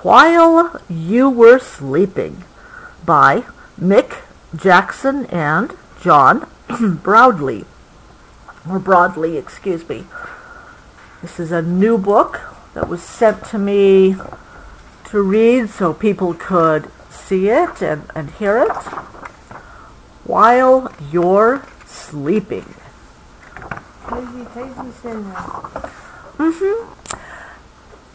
While You Were Sleeping by Mick, Jackson, and John Broadley. Excuse me. This is a new book that was sent to me to read so people could see it and hear it while you're sleeping.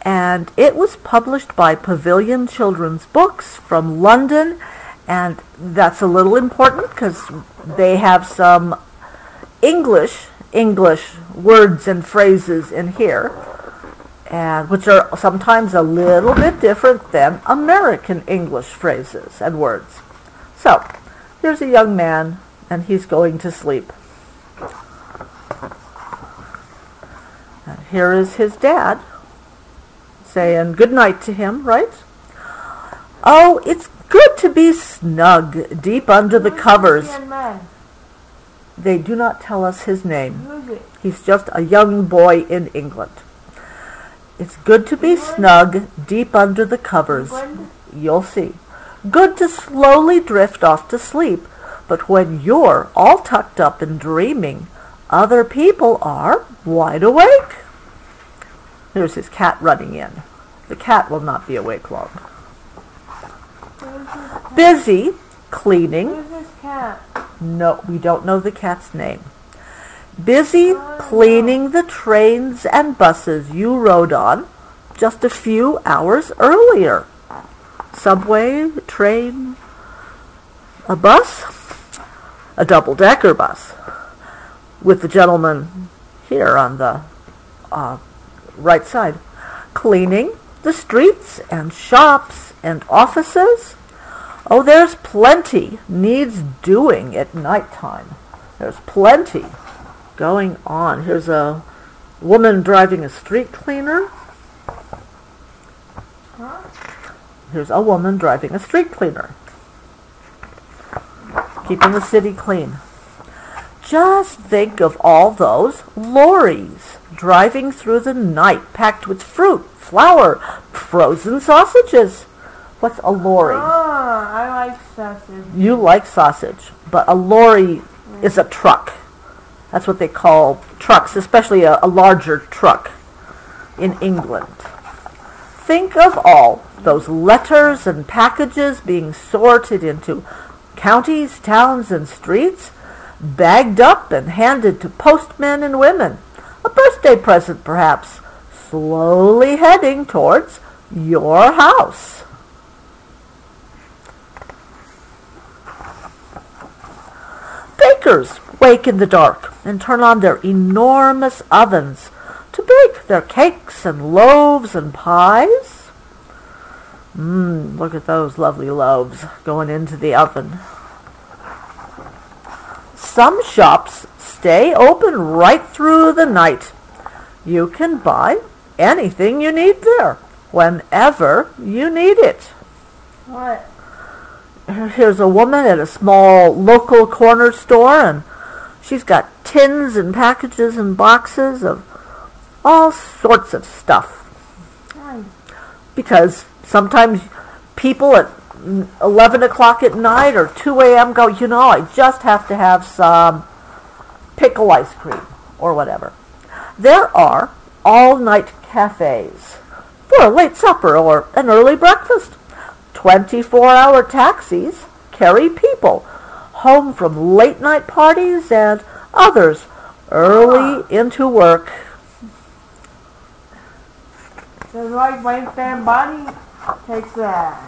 And it was published by Pavilion Children's Books from London, and that's a little important because they have some English words and phrases in here, and which are sometimes a little bit different than American English phrases and words. So, here's a young man, and he's going to sleep. And here is his dad saying good night to him, right? Oh, it's good to be snug deep under the covers. They do not tell us his name. He's just a young boy in England. It's good to be snug deep under the covers. You'll see. Good to slowly drift off to sleep. But when you're all tucked up and dreaming, other people are wide awake. There's his cat running in. The cat will not be awake long. Busy cleaning. Who's this cat? No, we don't know the cat's name. Busy cleaning the trains and buses you rode on just a few hours earlier. Subway, train, a bus, a double-decker bus, with the gentleman here on the right side, cleaning the streets and shops and offices. Oh, there's plenty needs doing at nighttime. There's plenty going on. Here's a woman driving a street cleaner. Here's a woman driving a street cleaner, keeping the city clean. Just think of all those lorries driving through the night, packed with fruit, flour, frozen sausages. What's a lorry? Oh, I like sausage. You like sausage, but a lorry is a truck. That's what they call trucks, especially a larger truck in England. Think of all those letters and packages being sorted into counties, towns, and streets, bagged up and handed to postmen and women. A birthday present, perhaps, slowly heading towards your house. Bakers wake in the dark and turn on their enormous ovens to bake their cakes and loaves and pies. Look at those lovely loaves going into the oven. Some shops stay open right through the night. You can buy anything you need there, whenever you need it. What? Here's a woman at a small local corner store, and she's got tins and packages and boxes of all sorts of stuff. Because sometimes people at 11 o'clock at night or 2 a.m. go, I just have to have some pickle ice cream or whatever. There are all-night cafes for a late supper or an early breakfast. 24-hour taxis carry people home from late-night parties and others early into work. So like my fan body takes that,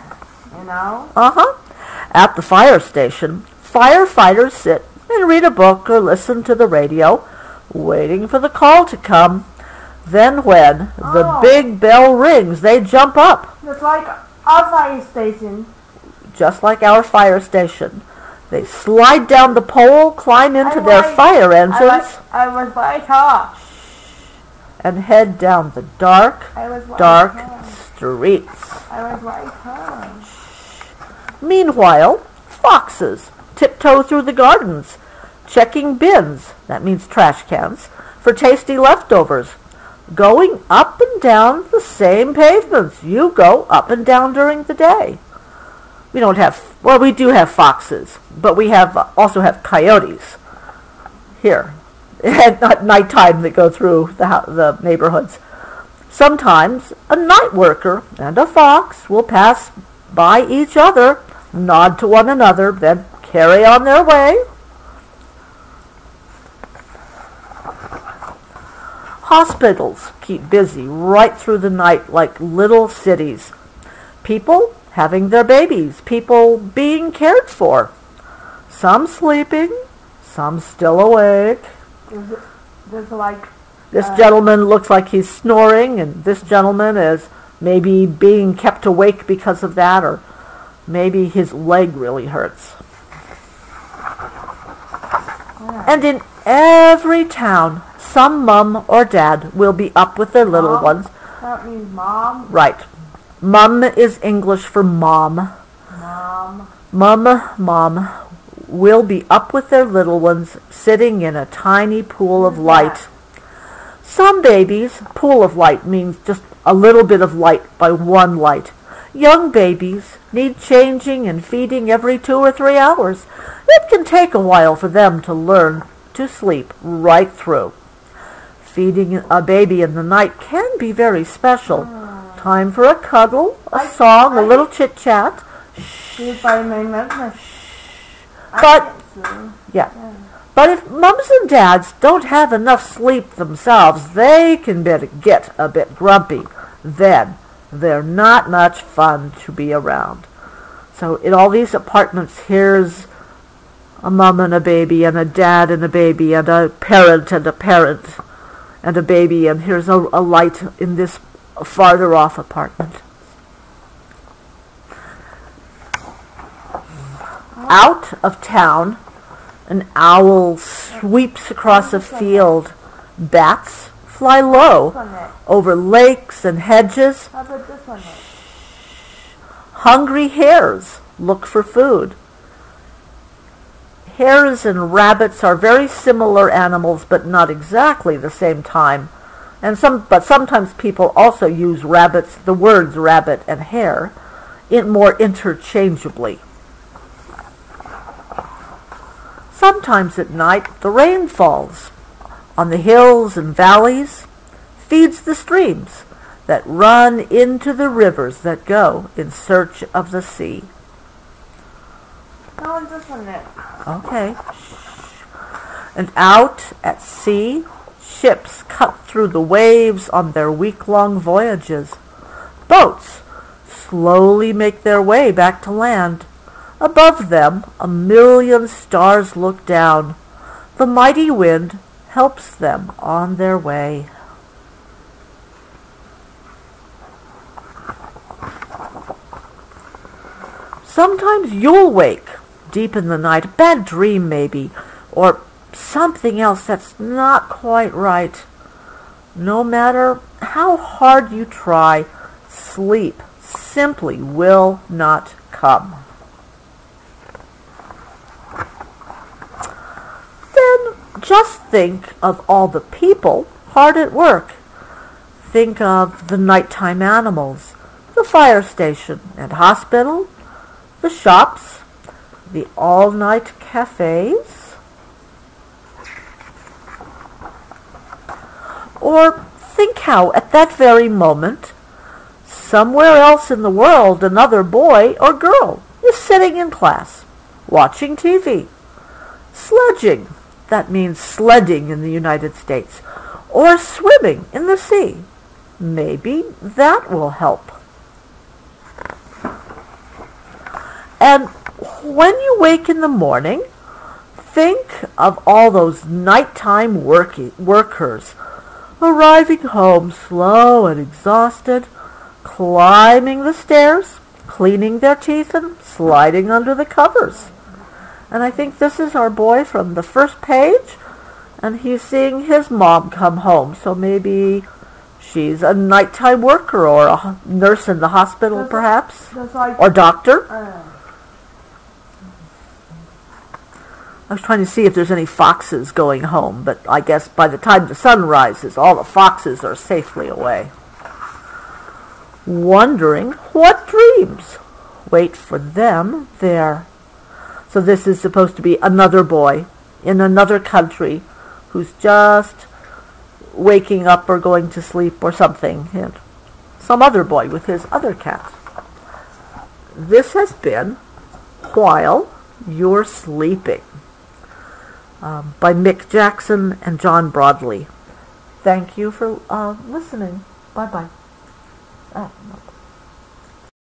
At the fire station, firefighters sit and read a book or listen to the radio, waiting for the call to come. Then when the big bell rings, they jump up. It's like our fire station. Just like our fire station. They slide down the pole, climb into their fire engines. I was by car. And head down the dark streets. I was by car. Meanwhile, foxes tiptoe through the gardens, checking bins, that means trash cans, for tasty leftovers. going up and down the same pavements you go up and down during the day. We don't have, well, we do have foxes, but we also have coyotes here at nighttime that go through the neighborhoods. Sometimes a night worker and a fox will pass by each other, nod to one another, then carry on their way. Hospitals keep busy right through the night like little cities. People having their babies, people being cared for. Some sleeping, some still awake. This gentleman looks like he's snoring, and this gentleman is maybe being kept awake because of that, or maybe his leg really hurts. And in every town, some mum or dad will be up with their little ones. That means mom? Right. Mum is English for mom. Mom will be up with their little ones, sitting in a tiny pool of light. Some babies, pool of light means just a little bit of light by one light. Young babies need changing and feeding every 2 or 3 hours. It can take a while for them to learn to sleep right through. Feeding a baby in the night can be very special. Time for a cuddle, a song, a little chit-chat. But if mums and dads don't have enough sleep themselves, they can get a bit grumpy. Then they're not much fun to be around. So in all these apartments, here's a mum and a baby, and a dad and a baby, and a parent and a baby, and here's a light in this farther off apartment. Out of town, an owl sweeps across a field. Bats fly low over lakes and hedges. How about this one? Hungry hares look for food. Hares and rabbits are very similar animals, but not exactly the same time. But sometimes people also use the words rabbit and hare, more interchangeably. Sometimes at night the rain falls on the hills and valleys, feeds the streams that run into the rivers that go in search of the sea. How is this one then? Okay. And out at sea, ships cut through the waves on their week-long voyages. Boats slowly make their way back to land. Above them, 1,000,000 stars look down. The mighty wind helps them on their way. Sometimes you'll wake deep in the night, a bad dream maybe, or something else that's not quite right. No matter how hard you try, sleep simply will not come. Then just think of all the people hard at work. Think of the nighttime animals, the fire station and hospital, the shops, the all-night cafes. Or think how at that very moment, somewhere else in the world, another boy or girl is sitting in class, watching TV, sledging, that means sledding in the United States, or swimming in the sea. Maybe that will help. And when you wake in the morning, think of all those nighttime workers arriving home slow and exhausted, climbing the stairs, cleaning their teeth, and sliding under the covers. And I think this is our boy from the first page, and he's seeing his mom come home. So maybe she's a nighttime worker or a nurse in the hospital, perhaps, or doctor. I was trying to see if there's any foxes going home, but I guess by the time the sun rises, all the foxes are safely away. Wondering what dreams wait for them there. So this is supposed to be another boy in another country who's just waking up or going to sleep or something, and some other boy with his other cat. This has been While You're Sleeping by Mick Jackson and John Broadley. Thank you for listening. Bye-bye.